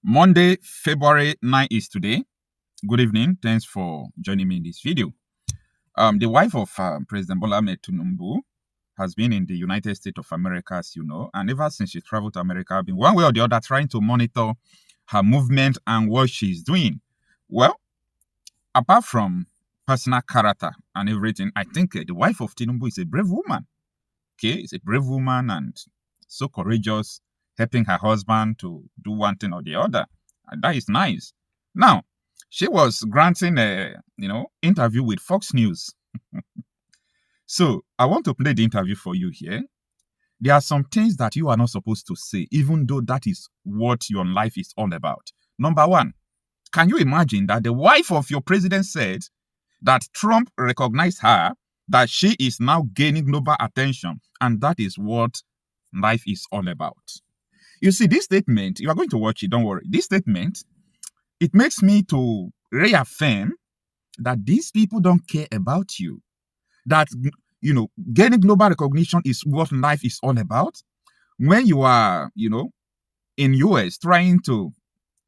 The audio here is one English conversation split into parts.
Monday, February 9 is today. Good evening. Thanks for joining me in this video. The wife of President Bola Ahmed Tinubu has been in the United States of America, as you know, and ever since she traveled to America, I've been one way or the other trying to monitor her movement and what she's doing. Well, apart from personal character and everything, I think the wife of Tinubu is a brave woman. Okay, is a brave woman and so courageous, helping her husband to do one thing or the other. And that is nice. Now, she was granting a interview with Fox News. So I want to play the interview for you here. There are some things that you are not supposed to say, even though that is what your life is all about. Number one, can you imagine that the wife of your president said that Trump recognized her, that she is now gaining global attention, and that is what life is all about? You see, this statement, you are going to watch it, don't worry. This statement, it makes me to reaffirm that these people don't care about you. That, gaining global recognition is what life is all about. When you are, in US trying to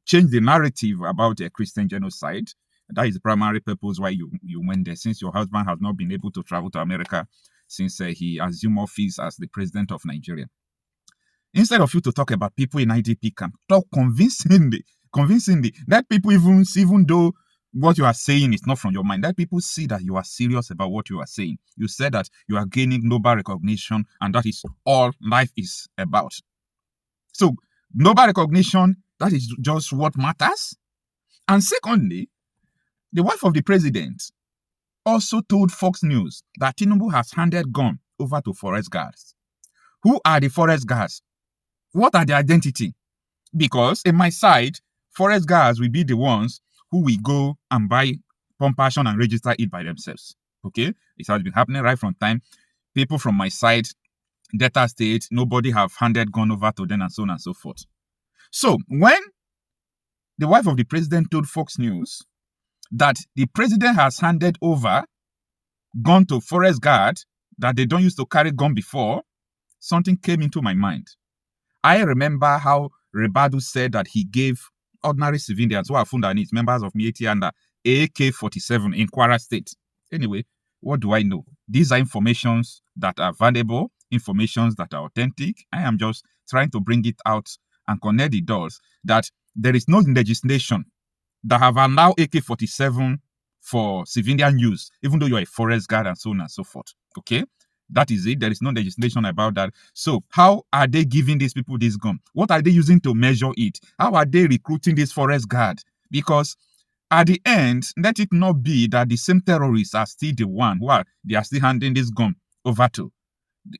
change the narrative about a Christian genocide, that is the primary purpose why you went there, since your husband has not been able to travel to America since he assumed office as the president of Nigeria. Instead of you to talk about people in IDP camp, talk convincingly, that people even though what you are saying is not from your mind, that people see that you are serious about what you are saying. You said that you are gaining global recognition, and that is all life is about. So global recognition, that is just what matters. And secondly, the wife of the president also told Fox News that Tinubu has handed gun over to forest guards. Who are the forest guards? What are their identity? Because in my side, forest guards will be the ones who will go and buy pump action and register it by themselves. Okay? It has been happening right from time. People from my side, Delta State, nobody have handed gun over to them and so on and so forth. So when the wife of the president told Fox News that the president has handed over gun to forest guard, that they don't used to carry gun before, something came into my mind. I remember how Rebadu said that he gave ordinary civilians who are Fundanese, members of Mieti, under AK-47 in Kwara State. Anyway, what do I know? These are informations that are valuable, informations that are authentic. I am just trying to bring it out and connect the dots that there is no legislation that have allowed AK-47 for civilian use, even though you're a forest guard and so on and so forth. Okay? That is it. There is no legislation about that. So how are they giving these people this gun? What are they using to measure it? How are they recruiting this forest guard? Because at the end, let it not be that the same terrorists are still the one who they are still handing this gun over to.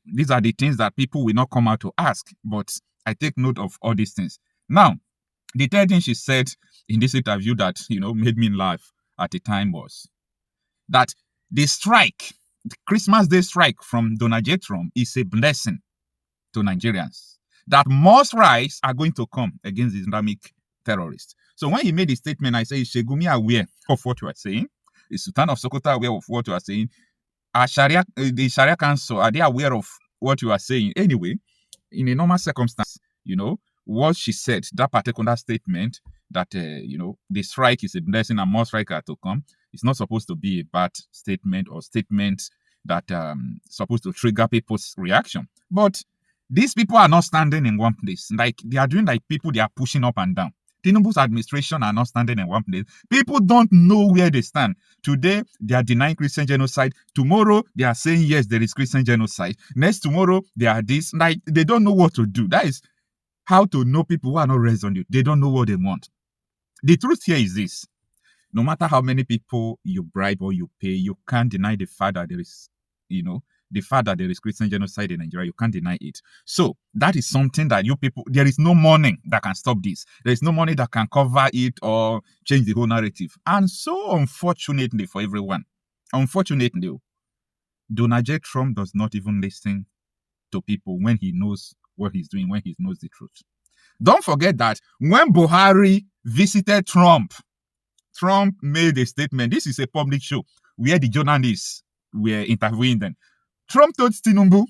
These are the things that people will not come out to ask, but I take note of all these things. Now, the third thing she said in this interview that, made me laugh at the time was that the strike, the Christmas Day strike from Donald J. Trump, is a blessing to Nigerians. That more strikes are going to come against the Islamic terrorists. So when he made the statement, I say, is Shegumi aware of what you are saying? Is Sultan of Sokoto aware of what you are saying? The Sharia Council, are they aware of what you are saying? Anyway, in a normal circumstance, what she said, that particular statement, that, the strike is a blessing and more strikes are to come, it's not supposed to be a bad statement or statement that supposed to trigger people's reaction. But these people are not standing in one place. Like, they are doing like people they are pushing up and down. Tinubu's administration are not standing in one place. People don't know where they stand. Today, they are denying Christian genocide. Tomorrow, they are saying, yes, there is Christian genocide. Next tomorrow, they are this. Like, they don't know what to do. That is how to know people who are not raised on you. They don't know what they want. The truth here is this. No matter how many people you bribe or you pay, you can't deny the fact that there is, the fact that there is Christian genocide in Nigeria. You can't deny it. So that is something that you people, there is no money that can stop this. There is no money that can cover it or change the whole narrative. And so unfortunately for everyone, Donald J. Trump does not even listen to people when he knows what he's doing, when he knows the truth. Don't forget that when Buhari visited Trump made a statement. This is a public show where the journalists were interviewing them. Trump told Tinubu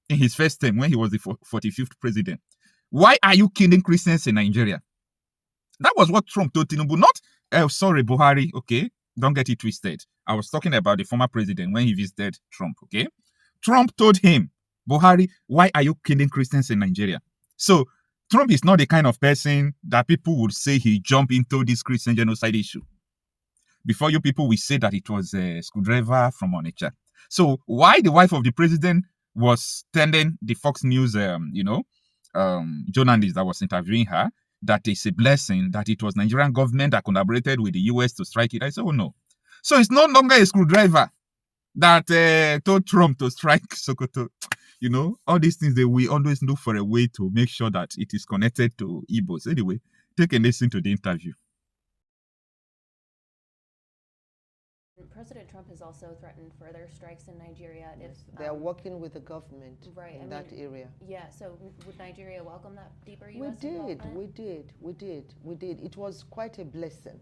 in his first term when he was the 45th president, why are you killing Christians in Nigeria? That was what Trump told Tinubu. Not, sorry, Buhari, okay? Don't get it twisted. I was talking about the former president when he visited Trump, okay? Trump told him, Buhari, why are you killing Christians in Nigeria? So Trump is not the kind of person that people would say he jumped into this Christian genocide issue. Before you people will say that it was a screwdriver from Onitsha. So why the wife of the president was telling the Fox News, journalist that was interviewing her, that it's a blessing that it was Nigerian government that collaborated with the US to strike it. I said, oh no. So it's no longer a screwdriver that told Trump to strike Sokoto. You know, all these things, they will always look for a way to make sure that it is connected to Igbos. Anyway, take a listen to the interview. President Trump has also threatened further strikes in Nigeria if they're working with the government in that area. Yeah, so would Nigeria welcome that deeper U.S. involvement? We did. It was quite a blessing.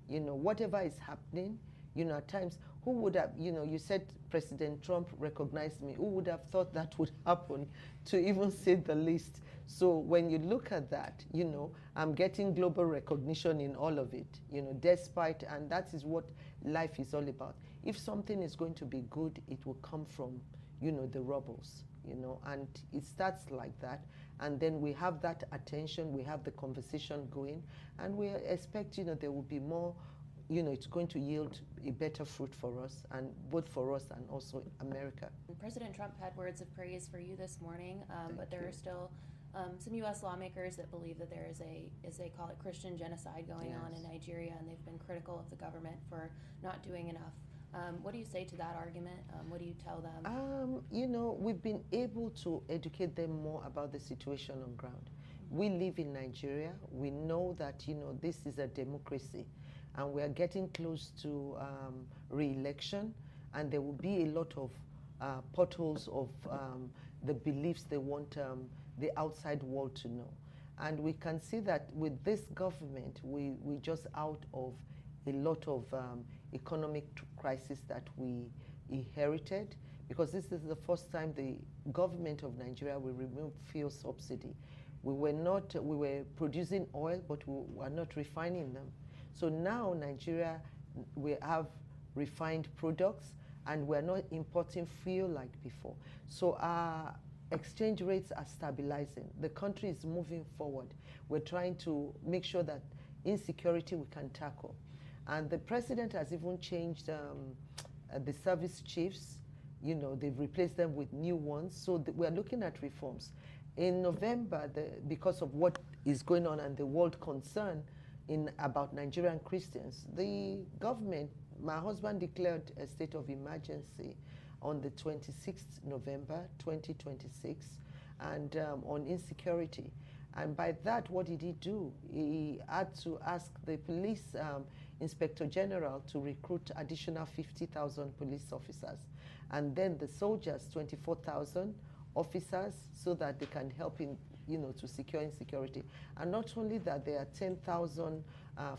You know, whatever is happening, you know, at times, who would have, you know, you said President Trump recognized me. Who would have thought that would happen, to even say the least? So when you look at that, you know, I'm getting global recognition in all of it, you know, despite, and that is what life is all about. If something is going to be good, it will come from, you know, the rebels, you know, and it starts like that. And then we have that attention, we have the conversation going, and we expect, you know, there will be more, you know, it's going to yield a better fruit for us, and both for us and also America. President Trump had words of praise for you this morning, but there are still some U.S. lawmakers that believe that there is as they call it, Christian genocide going on in Nigeria, and they've been critical of the government for not doing enough. What do you say to that argument? What do you tell them? You know, we've been able to educate them more about the situation on ground. We live in Nigeria. We know that, you know, this is a democracy, and we are getting close to re-election, and there will be a lot of potholes of the beliefs they want the outside world to know. And we can see that with this government, we just out of a lot of economic crisis that we inherited, because this is the first time the government of Nigeria will remove fuel subsidy. We were producing oil, but we were not refining them. So now Nigeria, we have refined products, and we're not importing fuel like before. So our exchange rates are stabilizing. The country is moving forward. We're trying to make sure that insecurity we can tackle. And the president has even changed the service chiefs. You know, they've replaced them with new ones. So we're looking at reforms. In November, because of what is going on and the world concern about Nigerian Christians, the government, my husband declared a state of emergency on the 26th November 2026, and on insecurity. And by that, what did he do? He had to ask the police inspector general to recruit additional 50,000 police officers, and then the soldiers 24,000 officers, so that they can help in, you know, to secure insecurity. And not only that, there are 10,000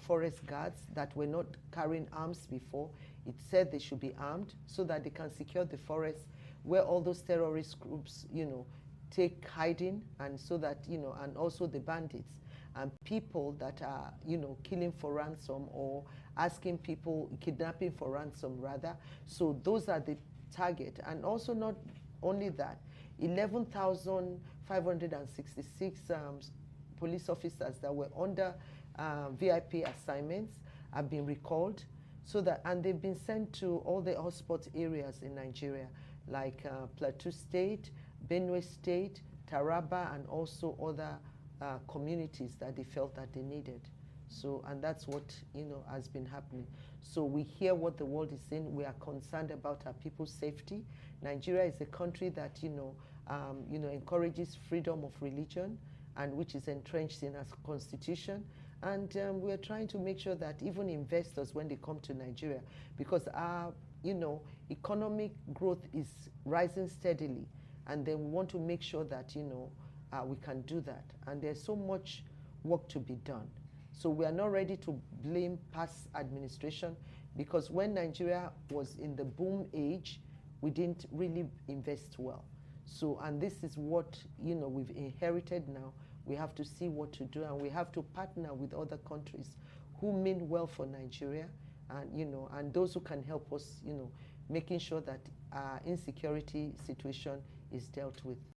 forest guards that were not carrying arms before. It said they should be armed so that they can secure the forest where all those terrorist groups, you know, take hiding, and so that, you know, and also the bandits and people that are, you know, killing for ransom or asking people, kidnapping for ransom rather. So those are the target. And also not only that, 11,566 police officers that were under VIP assignments have been recalled, so that, and they've been sent to all the hotspot areas in Nigeria, like Plateau State, Benue State, Taraba, and also other communities that they felt that they needed. So, and that's what, you know, has been happening. So we hear what the world is saying. We are concerned about our people's safety. Nigeria is a country that, you know, encourages freedom of religion, and which is entrenched in our constitution. And we're trying to make sure that even investors, when they come to Nigeria, because our, you know, economic growth is rising steadily, and then we want to make sure that, you know, we can do that. And there's so much work to be done. So we are not ready to blame past administration, because when Nigeria was in the boom age, we didn't really invest well. So, and this is what, you know, we've inherited now. We have to see what to do, and we have to partner with other countries who mean well for Nigeria, and and those who can help us, making sure that our insecurity situation is dealt with.